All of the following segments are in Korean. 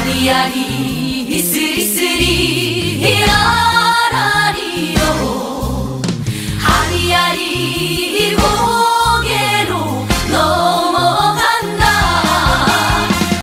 아리아리 스리스리 라라리요 아리아리 고개로 넘어간다.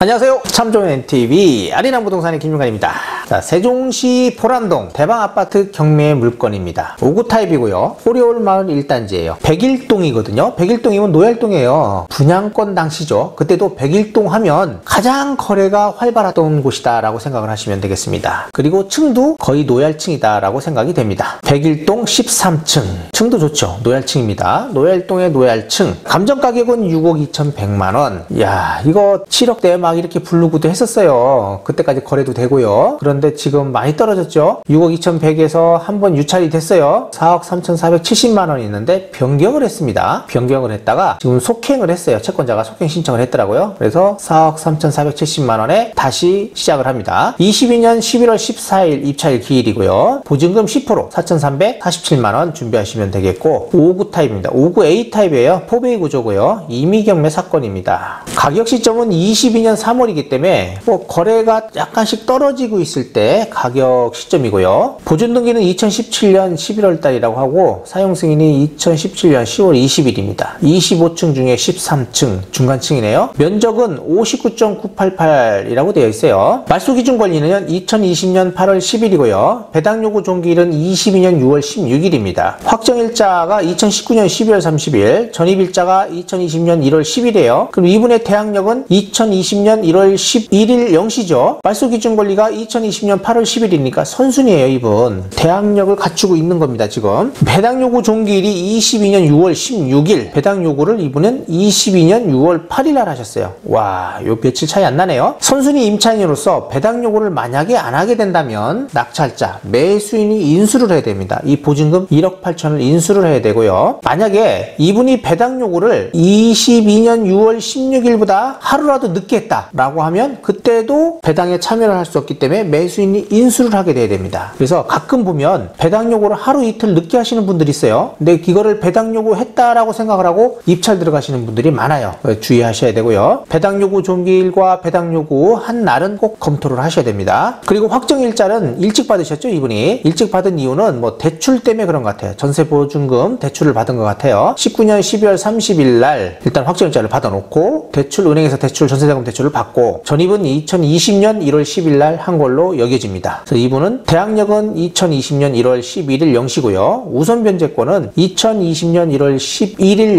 안녕하세요. 참 좋은 NTV 아리랑 부동산의 김윤관입니다. 자, 세종시 포란동 대방아파트 경매 물건입니다. 5구 타입이고요. 호리홀마을 1단지예요. 101동이거든요. 101동이면 노얄동이에요. 분양권 당시죠. 그때도 101동 하면 가장 거래가 활발했던 곳이다 라고 생각을 하시면 되겠습니다. 그리고 층도 거의 노얄층이다 라고 생각이 됩니다. 101동 13층 층도 좋죠. 노얄층입니다. 노얄동의 노얄층 감정가격은 6억 2,100만원. 이야, 이거 7억대 막 이렇게 부르고도 했었어요. 그때까지 거래도 되고요. 그런데 지금 많이 떨어졌죠. 6억 2,100에서 한번 유찰이 됐어요. 4억 3,470만원이 있는데 변경을 했습니다. 변경을 했다가 지금 속행을 했어요. 채권자가 속행 신청을 했더라고요. 그래서 4억 3,470만원에 다시 시작을 합니다. 22년 11월 14일 입찰 기일이고요. 보증금 10% 4,347만원 준비하시면 되겠고 5구 타입입니다. 5구 A 타입이에요. 포베이 구조고요. 임의경매 사건입니다. 가격 시점은 22년 3월이기 때문에 뭐 거래가 약간씩 떨어지고 있을 때 가격 시점이고요. 보존 등기는 2017년 11월 달이라고 하고 사용 승인이 2017년 10월 20일입니다. 25층 중에 13층 중간층이네요. 면적은 59.988이라고 되어 있어요. 말소 기준 권리는 2020년 8월 10일이고요. 배당 요구 종기일은 22년 6월 16일입니다. 확정일자가 2019년 12월 30일, 전입일자가 2020년 1월 10일이에요. 그럼 이분의 대항력은 2020년 1월 11일 0시죠. 말소 기준 권리가 2020년 8월 10일이니까 선순이에요. 이분 대항력을 갖추고 있는 겁니다. 지금 배당 요구 종기일이 22년 6월 16일, 배당 요구를 이분은 22년 6월 8일 날 하셨어요. 와, 요 며칠 차이 안 나네요. 선순위 임차인으로서 배당 요구를 만약에 안 하게 된다면 낙찰자, 매수인이 인수를 해야 됩니다. 이 보증금 1억 8천을 인수를 해야 되고요. 만약에 이분이 배당 요구를 22년 6월 16일보다 하루라도 늦게 했다라고 하면 그때도 배당에 참여를 할 수 없기 때문에 매수인이 인수를 하게 돼야 됩니다. 그래서 가끔 보면 배당 요구를 하루 이틀 늦게 하시는 분들이 있어요. 근데 이거를 배당 요구 했다라고 생각을 하고 입찰 들어가시는 분들이 많아요. 주의하셔야 되고요. 배당 요구 종기일과 배당 요구 한 날은 꼭 검토를 하셔야 됩니다. 그리고 확정일자는 일찍 받으셨죠. 이분이 일찍 받은 이유는 뭐 대출 때문에 그런 것 같아요. 전세보증금 대출을 받은 것 같아요. 19년 12월 30일 날 일단 확정일자를 받아놓고 대출, 은행에서 대출, 전세자금 대출을 받고 전입은 2020년 1월 10일 날 한 걸로 여겨집니다. 그래서 이분은 대항력은 2020년 1월 11일 0시고요. 우선 변제권은 2020년 1월 11일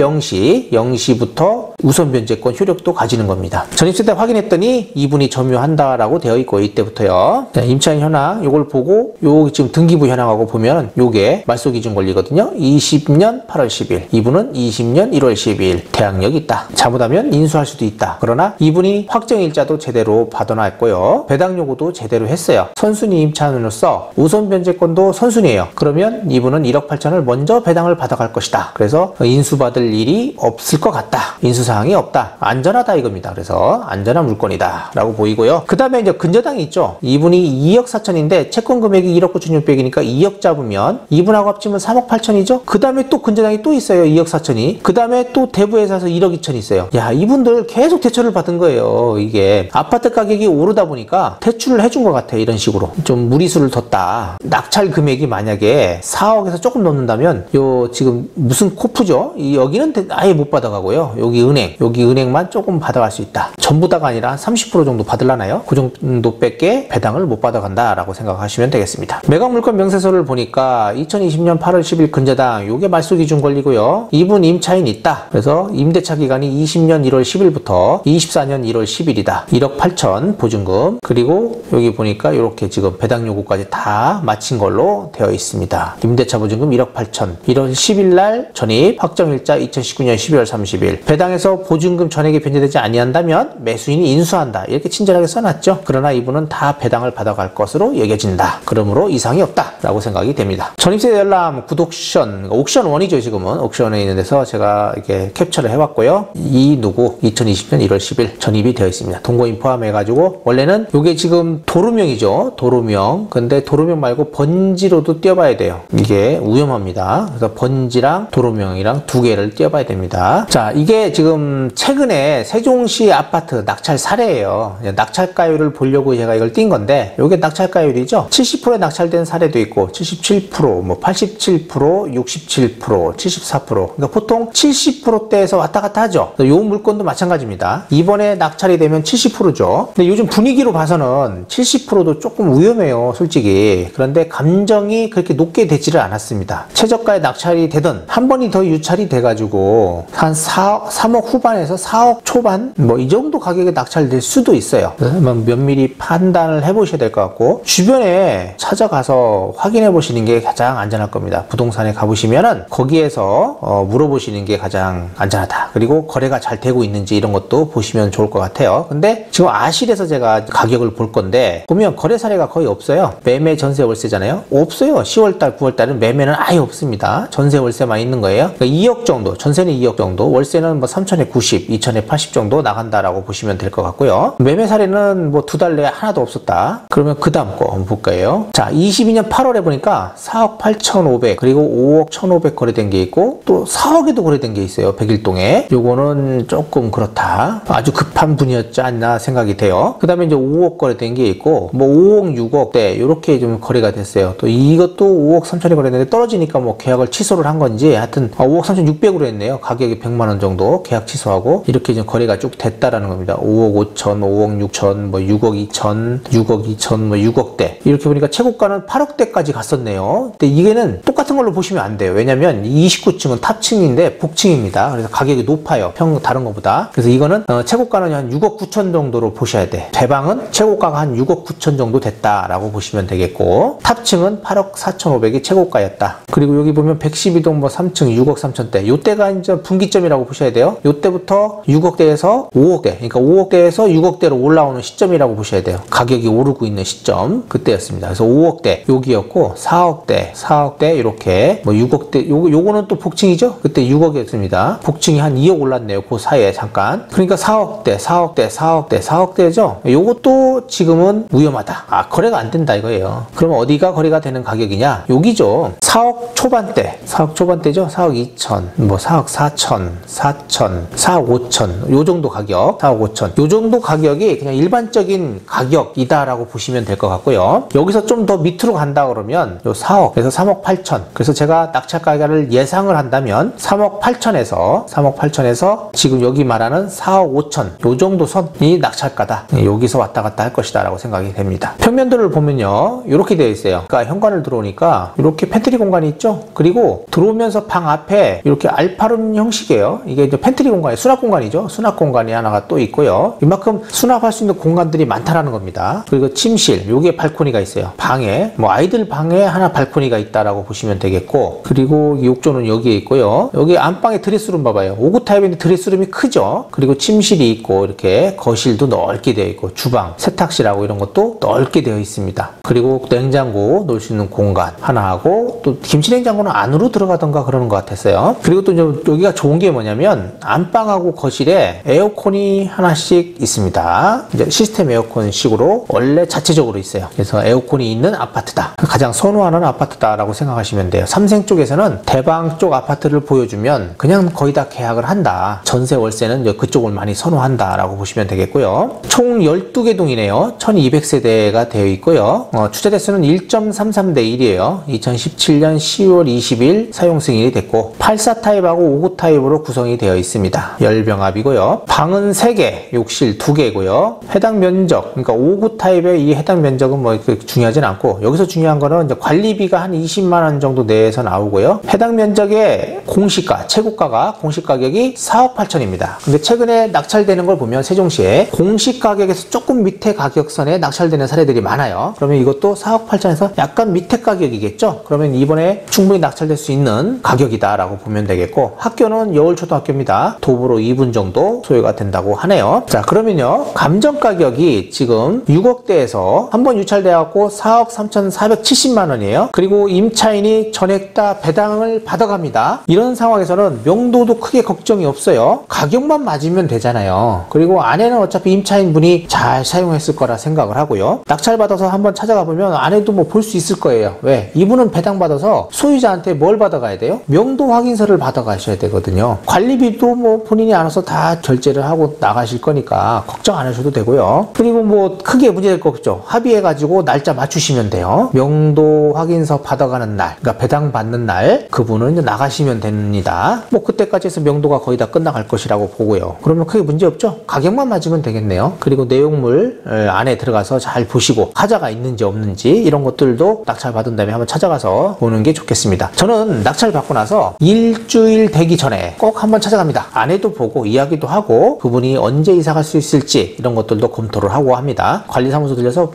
0시부터 우선 변제권 효력도 가지는 겁니다. 전입세 때 확인했더니 이분이 점유한다라고 되어 있고 이때부터요. 자, 임차인 현황 요걸 보고 요 지금 등기부 현황하고 보면 요게 말소 기준 권리거든요. 20년 8월 10일. 이분은 20년 1월 12일. 대항력이 있다. 잘못하면 인수할 수도 있다. 그러나 이분이 확정일자도 제대로 받아놨고요. 배당 요구도 제대로 했어요. 선순위 임차인으로서 우선 변제권도 선순위예요. 그러면 이분은 1억 8천을 먼저 배당을 받아갈 것이다. 그래서 인수받을 일이 없을 것 같다. 인수사항이 없다. 안전하다 이겁니다. 그래서 안전한 물건이다 라고 보이고요. 그 다음에 이제 근저당이 있죠. 이분이 2억 4천인데 채권 금액이 1억 9,600이니까 2억 잡으면 이분하고 합치면 3억 8천이죠. 그 다음에 또 근저당이 또 있어요. 2억 4천이. 그 다음에 또 대부회사에서 1억 2천이 있어요. 야, 이분들 계속 대출을 받은 거예요. 이게 아파트 가격이 오르다 보니까 대출을 해준 것 같아요. 이런 식으로 좀 무리수를 뒀다. 낙찰 금액이 만약에 4억에서 조금 넘는다면 요 지금 무슨 코프죠? 여기는 아예 못 받아가고요. 여기 은행만 조금 받아갈 수 있다. 전부 다가 아니라 한 30% 정도 받으려나요? 그 정도밖에 배당을 못 받아간다 라고 생각하시면 되겠습니다. 매각물건 명세서를 보니까 2020년 8월 10일 근저당 요게 말소 기준 권리고요. 이분 임차인 있다. 그래서 임대차 기간이 20년 1월 10일부터 24년 1월 10일이다. 1억 8천 보증금. 그리고 여기 보니까 이렇게 지금 배당 요구까지 다 마친 걸로 되어 있습니다. 임대차 보증금 1억 8천. 1월 10일 날 전입, 확정일자 2019년 12월 30일. 배당에서 보증금 전액이 변제되지 아니한다면 매수인이 인수한다. 이렇게 친절하게 써놨죠. 그러나 이분은 다 배당을 받아갈 것으로 여겨진다. 그러므로 이상이 없다 라고 생각이 됩니다. 전입세 열람 굿옥션, 옥션 1이죠. 지금은 옥션에 있는 데서 제가 이렇게 캡처를 해왔고요. 이 누구 2020년 1월 10일 전입이 되어 있습니다. 동거인 포함해가지고 원래는 이게 지금 도루명이 도로명이죠. 도로명. 근데 도로명 말고 번지로도 띄워봐야 돼요. 이게 위험합니다. 그래서 번지랑 도로명이랑 두 개를 띄워봐야 됩니다. 자, 이게 지금 최근에 세종시 아파트 낙찰 사례예요. 낙찰가율을 보려고 제가 이걸 띈 건데, 이게 낙찰가율이죠. 70%에 낙찰된 사례도 있고 77%, 뭐 87%, 67%, 74%. 그러니까 보통 70%대에서 왔다 갔다 하죠. 이 물건도 마찬가지입니다. 이번에 낙찰이 되면 70%죠. 근데 요즘 분위기로 봐서는 70%도 조금 위험해요, 솔직히. 그런데 감정이 그렇게 높게 되지를 않았습니다. 최저가에 낙찰이 되든 한 번이 더 유찰이 돼가지고 한 3억 후반에서 4억 초반 뭐 이 정도 가격에 낙찰될 수도 있어요. 그래서 면밀히 판단을 해보셔야 될 것 같고, 주변에 찾아가서 확인해 보시는 게 가장 안전할 겁니다. 부동산에 가보시면은 거기에서 물어보시는 게 가장 안전하다. 그리고 거래가 잘 되고 있는지 이런 것도 보시면 좋을 것 같아요. 근데 지금 아실에서 제가 가격을 볼 건데, 보면 거래 사례가 거의 없어요. 매매, 전세, 월세잖아요. 없어요. 10월달, 9월달은 매매는 아예 없습니다. 전세, 월세만 있는 거예요. 그러니까 2억 정도, 전세는 2억 정도, 월세는 뭐 3천에 90, 2천에 80 정도 나간다라고 보시면 될 것 같고요. 매매 사례는 뭐 두 달 내에 하나도 없었다. 그러면 그 다음 거 한번 볼까요? 자, 22년 8월에 보니까 4억 8,500, 그리고 5억 1,500 거래된 게 있고, 또 4억에도 거래된 게 있어요. 백일동에. 요거는 조금 그렇다. 아주 급한 분이었지 않나 생각이 돼요. 그 다음에 이제 5억 거래된 게 있고, 뭐 5억, 6억대 이렇게 좀 거래가 됐어요. 또 이것도 5억 3천에 거래했는데 떨어지니까 뭐 계약을 취소를 한 건지, 하여튼 5억 3,600으로 했네요. 가격이 100만 원 정도 계약 취소하고 이렇게 좀 거래가 쭉 됐다라는 겁니다. 5억 5천, 5억 6천, 뭐 6억 2천, 6억 2천, 뭐 6억대. 이렇게 보니까 최고가는 8억대까지 갔었네요. 근데 이게는 똑같은 걸로 보시면 안 돼요. 왜냐면 29층은 탑층인데 복층입니다. 그래서 가격이 높아요. 다른 것보다. 그래서 이거는 최고가는 한 6억 9천 정도로 보셔야 돼. 대방은 최고가가 한 6억 9천 정도 됐다라고 보시면 되겠고, 탑층은 8억 4,500이 최고가였다. 그리고 여기 보면 112동 뭐 3층 6억 3천대. 요때가 이제 분기점이라고 보셔야 돼요. 요때부터 6억대에서 5억대, 그러니까 5억대에서 6억대로 올라오는 시점이라고 보셔야 돼요. 가격이 오르고 있는 시점, 그때였습니다. 그래서 5억대 여기였고, 4억대 이렇게 뭐 6억대, 요거는 또 복층이죠. 그때 6억이었습니다. 복층이 한 2억 올랐네요. 그 사이에 잠깐. 그러니까 4억대죠. 요것도 지금은 위험하다. 아, 거래가 안 된다 이거예요. 그럼 어디가 거래가 되는 가격이냐? 여기죠. 4억 초반대죠. 4억 2천, 뭐 4억 4천, 4억 5천, 요 정도 가격, 4억 5천. 요 정도 가격이 그냥 일반적인 가격이다라고 보시면 될 것 같고요. 여기서 좀 더 밑으로 간다 그러면 요 4억에서 3억 8천. 그래서 제가 낙찰 가격을 예상을 한다면 3억 8천에서 지금 여기 말하는 4억 5천, 요 정도 선이 낙찰가다. 여기서 왔다 갔다 할 것이다 라고 생각이 됩니다. 평면도를 보면요, 이렇게 되어 있어요. 그러니까 현관을 들어오니까 이렇게 팬트리 공간이 있죠. 그리고 들어오면서 방 앞에 이렇게 알파룸 형식이에요. 이게 이제 팬트리 공간이 수납 공간이죠. 수납 공간이 하나가 또 있고요. 이만큼 수납할 수 있는 공간들이 많다라는 겁니다. 그리고 침실, 요게 발코니가 있어요. 방에, 뭐 아이들 방에 하나 발코니가 있다라고 보시면 되겠고, 그리고 욕조는 여기에 있고요. 여기 안방에 드레스룸 봐봐요. 5구 타입인데 드레스룸이 크죠. 그리고 침실이 있고, 이렇게 거실도 넓게 되어 있고, 주방, 세탁실하고 이런 것도 넓게 되어 있습니다. 그리고 냉장고 놓을 수 있는 공간 하나 하고, 또 김치냉장고는 안으로 들어가던가 그러는 것 같았어요. 그리고 또 여기가 좋은 게 뭐냐면 안방하고 거실에 에어컨이 하나씩 있습니다. 이제 시스템 에어컨식으로 원래 자체적으로 있어요. 그래서 에어컨이 있는 아파트다. 가장 선호하는 아파트다라고 생각하시면 돼요. 삼생 쪽에서는 대방 쪽 아파트를 보여주면 그냥 거의 다 계약을 한다. 전세 월세는 그쪽을 많이 선호한다라고 보시면 되겠고요. 총 12개 동이네요. 1200세대가 되어 있고요. 추자 대수는 1.33대 1이에요. 2017년 10월 20일 사용 승인이 됐고, 84 타입하고 59 타입으로 구성이 되어 있습니다. 열병합이고요. 방은 3개, 욕실 2개고요. 해당 면적, 그러니까 59 타입의 이 해당 면적은 뭐 중요하진 않고, 여기서 중요한 거는 이제 관리비가 한 20만 원 정도 내에서 나오고요. 해당 면적의 공시가, 최고가가 공시 가격이 4억 8천입니다. 근데 최근에 낙찰되는 걸 보면 세종시에 공시 가격에서 조금 밑에 가격선에 낙찰되는 사례들이 많아요. 그러면 이것도 4억 8천에서 약간 밑에 가격이겠죠. 그러면 이번에 충분히 낙찰될 수 있는 가격이다 라고 보면 되겠고, 학교는 여울초등학교입니다. 도보로 2분 정도 소요가 된다고 하네요. 자, 그러면요, 감정 가격이 지금 6억대에서 한번 유찰되었고 4억 3,470만 원이에요. 그리고 임차인이 분이 전액 다 배당을 받아갑니다. 이런 상황에서는 명도도 크게 걱정이 없어요. 가격만 맞으면 되잖아요. 그리고 아내는 어차피 임차인 분이 잘 사용했을 거라 생각을 하고요. 낙찰받아서 한번 찾아가 보면 아내도 뭐 볼 수 있을 거예요. 왜? 이분은 배당받아서 소유자한테 뭘 받아가야 돼요? 명도 확인서를 받아가셔야 되거든요. 관리비도 뭐 본인이 알아서 다 결제를 하고 나가실 거니까 걱정 안 하셔도 되고요. 그리고 뭐 크게 문제될 거 없죠. 합의해가지고 날짜 맞추시면 돼요. 명도 확인서 받아가는 날, 그러니까 배당 받는 날 그분은 이제 나가시면 됩니다. 뭐 그때까지 해서 명도가 거의 다 끝나갈 것이라고 보고요. 그러면 크게 문제 없죠. 가격만 맞으면 되겠네요. 그리고 내용물 안에 들어가서 잘 보시고 하자가 있는지 없는지 이런 것들도 낙찰 받은 다음에 한번 찾아가서 보는 게 좋겠습니다. 저는 낙찰 받고 나서 일주일 되기 전에 꼭 한번 찾아갑니다. 아내도 보고 이야기도 하고 그분이 언제 이사 갈 수 있을지 이런 것들도 검토를 하고 합니다. 관리사무소 들려서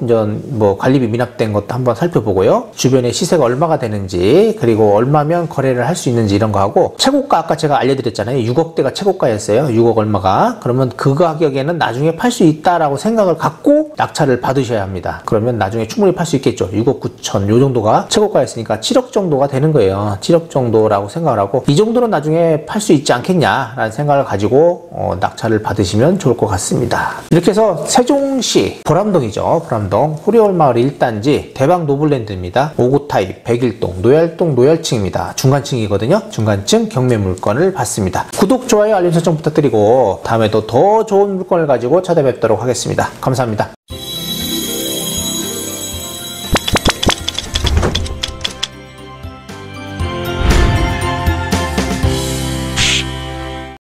뭐 관리비 미납된 것도 한번 살펴보고요. 주변에 시세가 얼마가 되는지 그리고 얼마면 거래를 할 수 있는지 이런 거 하고 최고가 아까 제가 알려드렸잖아요. 6억대가 최고가였어요. 6억 얼마가. 그러면 그 가격에는 나중에 팔 수 있다라고 생각을 갖고 낙찰을 받으셔야 합니다. 그러면 나중에 충분히 팔 수 있겠죠. 6억 9천 요 정도가 최고가였으니까 7억 정도가 되는 거예요. 7억 정도라고 생각을 하고 이 정도는 나중에 팔 수 있지 않겠냐라는 생각을 가지고 낙찰을 받으시면 좋을 것 같습니다. 이렇게 해서 세종시 보람동이죠. 보람동 호리홀마을 1단지 대박 노블랜드입니다. 5구 타입 101동 노열동 노열층입니다. 중간층이거든요. 중간층 경매 물건을 받습니다. 구독, 좋아요, 알림 설정 부탁드리고 다음에도 더 좋은 물건을 가지고 찾아뵙도록 하겠습니다. 감사합니다.